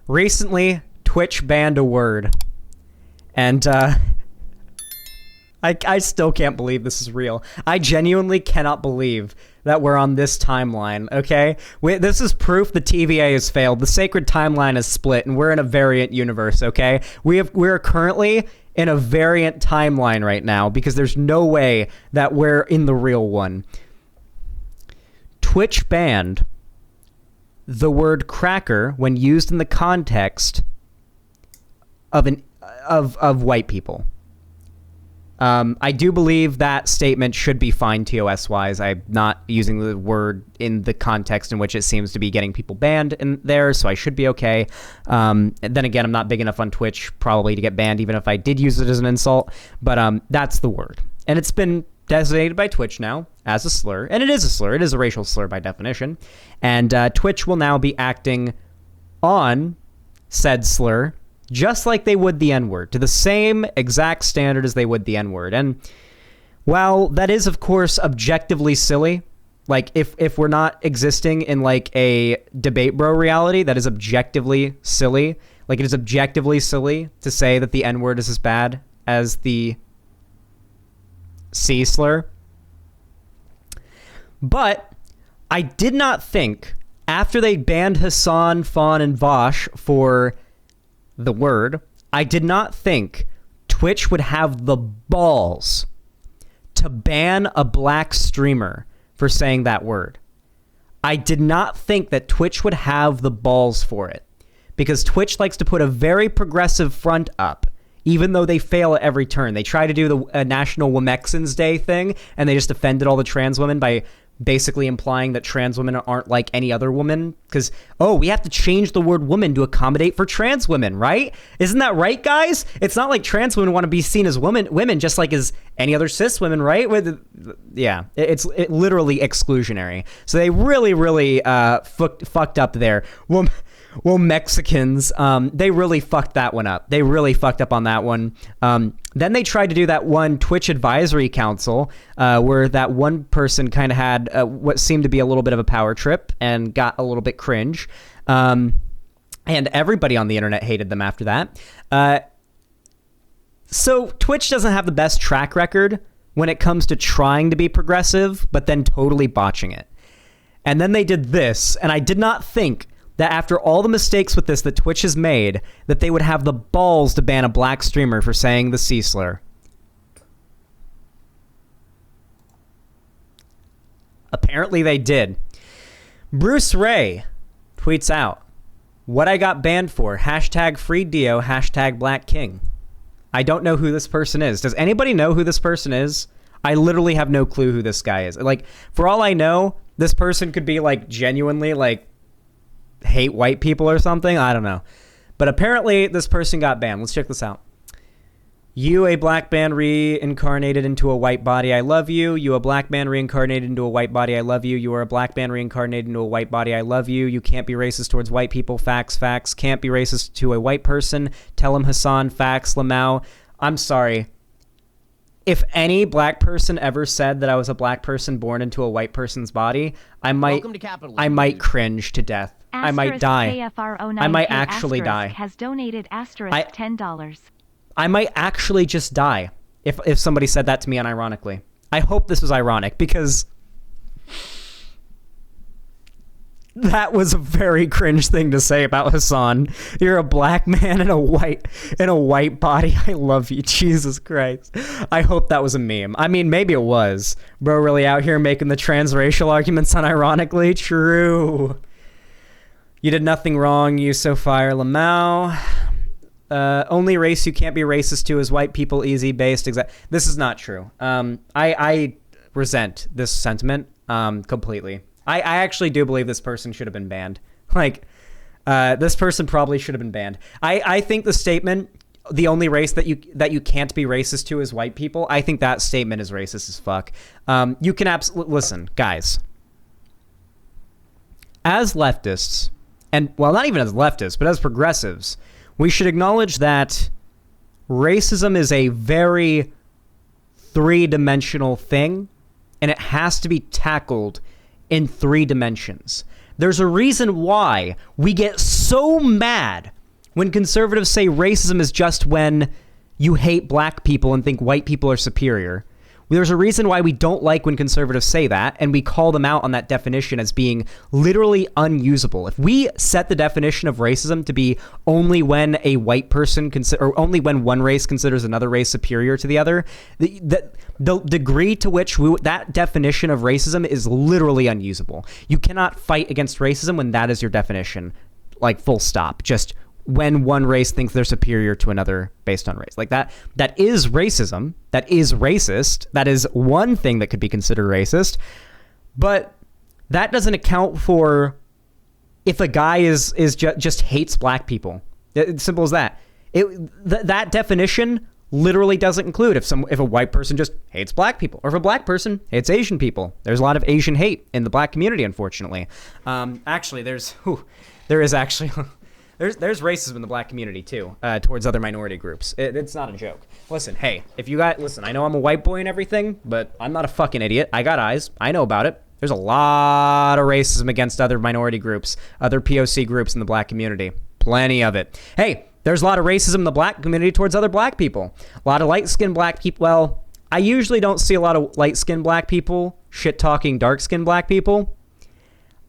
recently Twitch banned a word. And, I still can't believe this is real. I genuinely cannot believe that we're on this timeline, okay? This is proof the TVA has failed. The sacred timeline is split, and we're in a variant universe, okay? We're currently in a variant timeline right now because there's no way that we're in the real one. Twitch banned the word cracker when used in the context of white people. I do believe that statement should be fine TOS-wise. I'm not using the word in the context in which it seems to be getting people banned in there, so I should be okay. And then again, I'm not big enough on Twitch probably to get banned, even if I did use it as an insult. But that's the word. And it's been designated by Twitch now as a slur. And it is a slur. It is a racial slur by definition. And Twitch will now be acting on said slur just like they would the N-word, to the same exact standard as they would the N-word. And while that is, of course, objectively silly, like if we're not existing in like a debate bro reality, that is objectively silly. Like it is objectively silly to say that the N-word is as bad as the C slur. But I did not think, after they banned Hasan, Fawn, and Vosh for the word, I did not think Twitch would have the balls to ban a black streamer for saying that word. I did not think that Twitch would have the balls for it, because Twitch likes to put a very progressive front up, even though they fail at every turn. They try to do the National Womexans Day thing, and they just offended all the trans women by basically implying that trans women aren't like any other woman, because, oh, we have to change the word woman to accommodate for trans women, right? Isn't that right, guys? It's not like trans women want to be seen as women just like as any other cis women, right? Yeah, it's literally exclusionary. So they really fucked up there. Well, Mexicans, they really fucked that one up. They really fucked up on that one. Then they tried to do that one Twitch advisory council where that one person kind of had what seemed to be a little bit of a power trip and got a little bit cringe. And everybody on the internet hated them after that. So Twitch doesn't have the best track record when it comes to trying to be progressive, but then totally botching it. And then they did this, and I did not think that after all the mistakes with this that Twitch has made, that they would have the balls to ban a black streamer for saying the C slur. Apparently they did. Bruce Ray tweets out, "What I got banned for, hashtag free Dio, hashtag Black King." I don't know who this person is. Does anybody know who this person is? I literally have no clue who this guy is. Like, for all I know, this person could be like genuinely like hate white people or something. I don't know. But apparently this person got banned. Let's check this out. "You, a black man reincarnated into a white body, I love you. You, a black man reincarnated into a white body, I love you. You are a black man reincarnated into a white body, I love you. You can't be racist towards white people. Facts, facts. Can't be racist to a white person. Tell him Hasan. Facts, Lamau." I'm sorry. If any black person ever said that I was a black person born into a white person's body, I might cringe to death. I might die. I might actually die. Has donated $10. I might actually just die if somebody said that to me unironically. I hope this was ironic, because that was a very cringe thing to say about Hasan. You're a black man in a white body. I love you. Jesus Christ. I hope that was a meme. I mean, maybe it was. Bro really out here making the transracial arguments unironically. True. "You did nothing wrong. You so fire, Lamau. Only race you can't be racist to is white people. Easy based." This is not true. I resent this sentiment completely. I actually do believe this person should have been banned. Like, this person probably should have been banned. I think the statement, "the only race that you can't be racist to is white people," I think that statement is racist as fuck. You can absolutely listen, guys. As leftists, and well, not even as leftists, but as progressives, we should acknowledge that racism is a very three-dimensional thing, and it has to be tackled in 3 dimensions. There's a reason why we get so mad when conservatives say racism is just when you hate black people and think white people are superior. There's a reason why we don't like when conservatives say that, and we call them out on that definition as being literally unusable. If we set the definition of racism to be only when a white person or only when one race considers another race superior to the other, the degree to which that definition of racism is literally unusable. You cannot fight against racism when that is your definition, like full stop. Just when one race thinks they're superior to another based on race. Like that is racism. That is racist. That is one thing that could be considered racist. But that doesn't account for if a guy just hates black people. It's simple as that. That definition literally doesn't include if a white person just hates black people, or if a black person hates Asian people. There's a lot of Asian hate in the black community, unfortunately. Actually, there is actually... There's racism in the black community, too, towards other minority groups. It's not a joke. Listen, hey, listen, I know I'm a white boy and everything, but I'm not a fucking idiot. I got eyes. I know about it. There's a lot of racism against other minority groups, other POC groups in the black community. Plenty of it. Hey, there's a lot of racism in the black community towards other black people. A lot of light-skinned black people. Well, I usually don't see a lot of light-skinned black people shit-talking dark-skinned black people.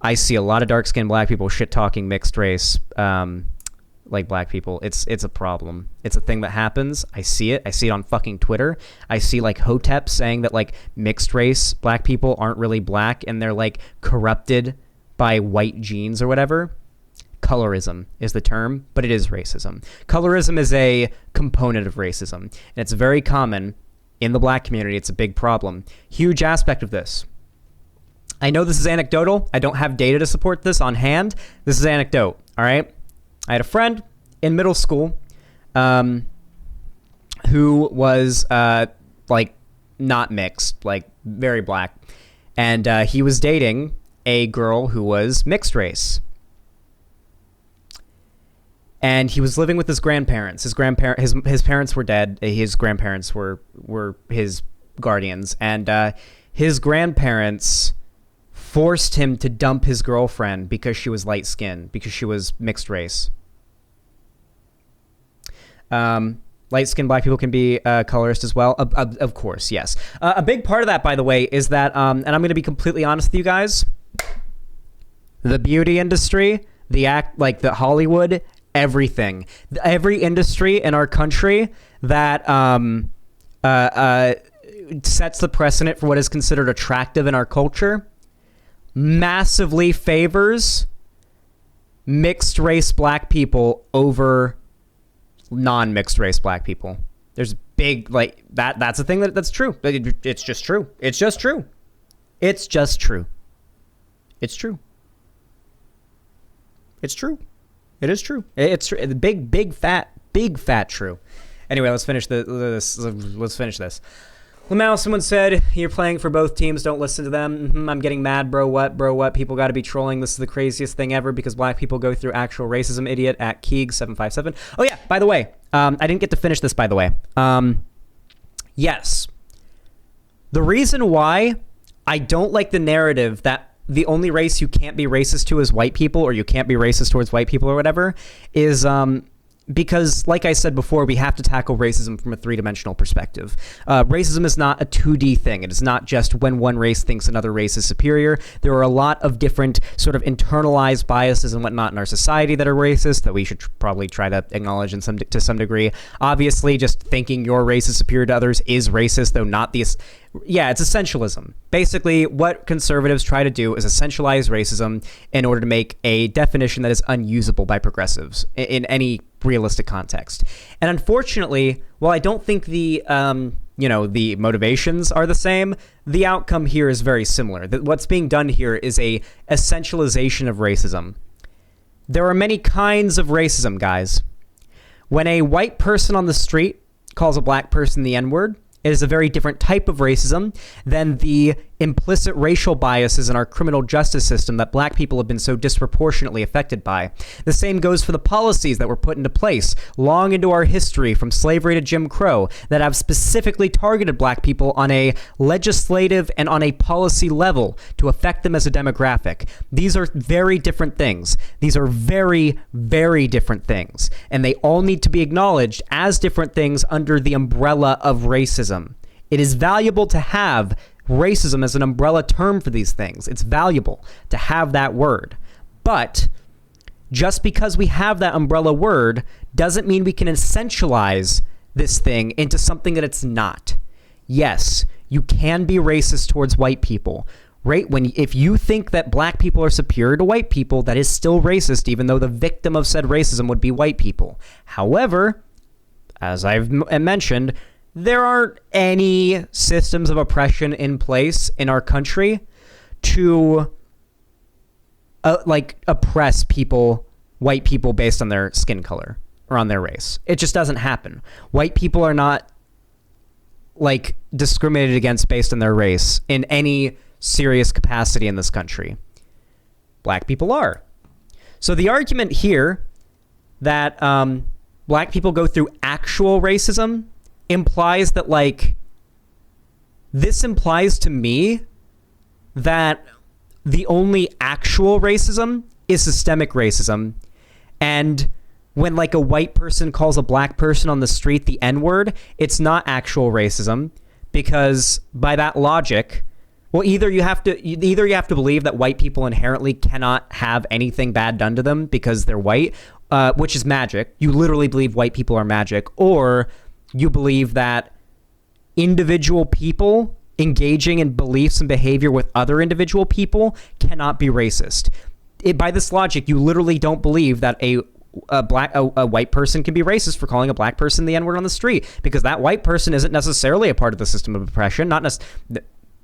I see a lot of dark-skinned black people shit-talking mixed race, like black people. It's a problem. It's a thing that happens. I see it. I see it on fucking Twitter. I see like Hotep saying that like mixed race black people aren't really black and they're like corrupted by white genes or whatever. Colorism is the term, but it is racism. Colorism is a component of racism, and it's very common in the black community. It's a big problem. Huge aspect of this. I know this is anecdotal. I don't have data to support this on hand. This is anecdote, all right? I had a friend in middle school who was, like, not mixed, like, very black. And he was dating a girl who was mixed race. And he was living with his grandparents. His parents were dead. His grandparents were his guardians. And his grandparents forced him to dump his girlfriend because she was light-skinned, because she was mixed race. Light-skinned black people can be colorist as well. Of course, yes. A big part of that, by the way, is that, and I'm going to be completely honest with you guys, the beauty industry, the Hollywood, everything. Every industry in our country that sets the precedent for what is considered attractive in our culture massively favors mixed race black people over non-mixed race black people. There's big, like, that's a thing that's true. It's just true. It's just true. It's just true. It's true. It's true. It is true. It's true. Big fat true. Anyway, let's finish this. Let's finish this. Lamau, someone said, you're playing for both teams, don't listen to them. I'm getting mad, bro, what? People got to be trolling. This is the craziest thing ever because black people go through actual racism, idiot, at Keeg757. Oh, yeah, by the way, I didn't get to finish this, by the way. Yes. The reason why I don't like the narrative that the only race you can't be racist to is white people, or you can't be racist towards white people or whatever, is because, like I said before, we have to tackle racism from a three-dimensional perspective. Racism is not a 2D thing. It is not just when one race thinks another race is superior. There are a lot of different sort of internalized biases and whatnot in our society that are racist that we should probably try to acknowledge to some degree. Obviously, just thinking your race is superior to others is racist, though not the... Yeah, it's essentialism. Basically, what conservatives try to do is essentialize racism in order to make a definition that is unusable by progressives in any realistic context. And unfortunately, while I don't think the motivations are the same, the outcome here is very similar. What's being done here is a essentialization of racism. There are many kinds of racism, guys. When a white person on the street calls a black person the N-word, It is a very different type of racism than the implicit racial biases in our criminal justice system that black people have been so disproportionately affected by. The same goes for the policies that were put into place long into our history, from slavery to Jim Crow, that have specifically targeted black people on a legislative and on a policy level to affect them as a demographic. These are very different things. These are very, very different things. And they all need to be acknowledged as different things under the umbrella of racism. It is valuable to have racism as an umbrella term for these things. It's valuable to have that word. But just because we have that umbrella word doesn't mean we can essentialize this thing into something that it's not. Yes, you can be racist towards white people. Right? If you think that black people are superior to white people, that is still racist, even though the victim of said racism would be white people. However, as I've mentioned, there aren't any systems of oppression in place in our country to oppress people, white people, based on their skin color or on their race. It just doesn't happen. White people are not discriminated against based on their race in any serious capacity in this country. Black people are. So the argument here that black people go through actual racism implies that, this implies to me that the only actual racism is systemic racism. And when a white person calls a black person on the street the N-word, it's not actual racism, because by that logic, well, either you have to believe that white people inherently cannot have anything bad done to them because they're white, which is magic. You literally believe white people are magic, or you believe that individual people engaging in beliefs and behavior with other individual people cannot be racist. By this logic, you literally don't believe that a white person can be racist for calling a black person the N-word on the street, because that white person isn't necessarily a part of the system of oppression.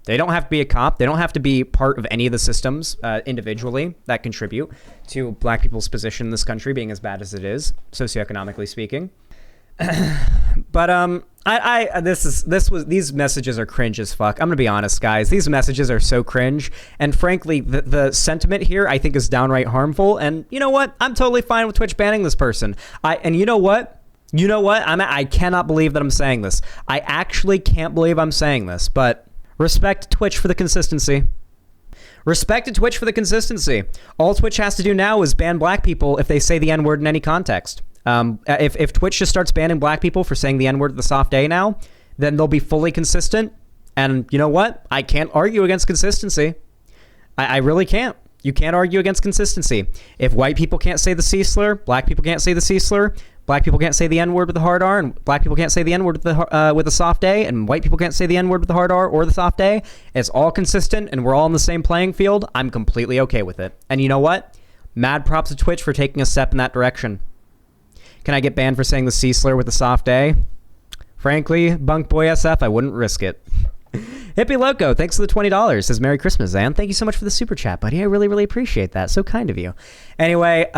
They don't have to be a cop. They don't have to be part of any of the systems individually that contribute to black people's position in this country being as bad as it is, socioeconomically speaking. But these messages are cringe as fuck. I'm gonna be honest, guys. These messages are so cringe, and frankly, the sentiment here I think is downright harmful. And you know what? I'm totally fine with Twitch banning this person. And you know what? I cannot believe that I'm saying this. I actually can't believe I'm saying this. But respect Twitch for the consistency. Respect to Twitch for the consistency. All Twitch has to do now is ban black people if they say the N-word in any context. If Twitch just starts banning black people for saying the N-word at the soft A now, then they'll be fully consistent. And you know what? I can't argue against consistency. I really can't. You can't argue against consistency. If white people can't say the C slur, black people can't say the C slur, black people can't say the N-word with the hard R, and black people can't say the N-word with the soft A, and white people can't say the N-word with the hard R or the soft A. It's all consistent, and we're all on the same playing field. I'm completely okay with it. And you know what? Mad props to Twitch for taking a step in that direction. Can I get banned for saying the C slur with the soft A? Frankly, Bunk Boy SF, I wouldn't risk it. Hippie Loco, thanks for the $20. Says Merry Christmas, Zan. Thank you so much for the super chat, buddy. I really, really appreciate that. So kind of you. Anyway,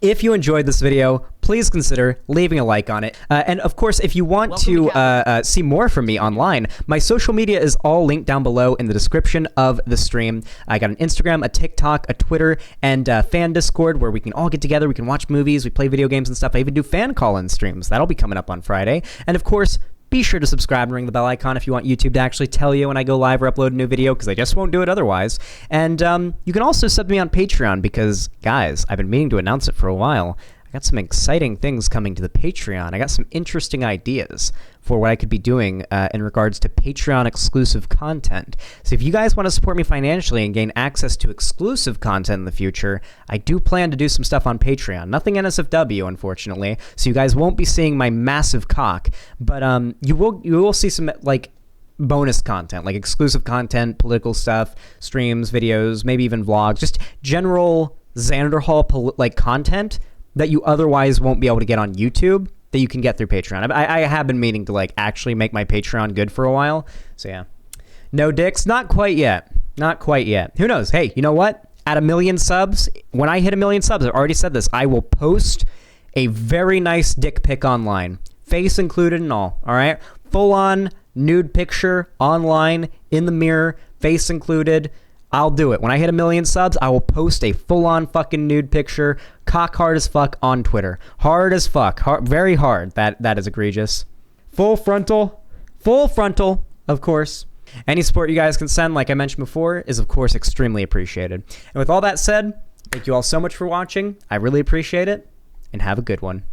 if you enjoyed this video, please consider leaving a like on it. And of course, if you want to see more from me online, my social media is all linked down below in the description of the stream. I got an Instagram, a TikTok, a Twitter, and a fan Discord where we can all get together. We can watch movies, we play video games and stuff. I even do fan call-in streams. That'll be coming up on Friday. And of course, be sure to subscribe and ring the bell icon if you want YouTube to actually tell you when I go live or upload a new video, because I just won't do it otherwise. And you can also sub me on Patreon because, guys, I've been meaning to announce it for a while. I got some exciting things coming to the Patreon. I got some interesting ideas for what I could be doing in regards to Patreon exclusive content. So if you guys want to support me financially and gain access to exclusive content in the future, I do plan to do some stuff on Patreon. Nothing NSFW, unfortunately, so you guys won't be seeing my massive cock, but you will see some bonus content, like exclusive content, political stuff, streams, videos, maybe even vlogs, just general Xanderhall content that you otherwise won't be able to get on YouTube that you can get through Patreon. I have been meaning to actually make my Patreon good for a while. So yeah. No dicks? Not quite yet. Not quite yet. Who knows? Hey, you know what? At 1 million subs, when I hit 1 million subs, I've already said this, I will post a very nice dick pic online. face included and all right? Full on nude picture online in the mirror, face included. I'll do it. When I hit 1 million subs, I will post a full-on fucking nude picture, cock hard as fuck on Twitter. Hard as fuck. Very hard. That is egregious. Full frontal, of course. Any support you guys can send, like I mentioned before, is of course extremely appreciated. And with all that said, thank you all so much for watching. I really appreciate it, and have a good one.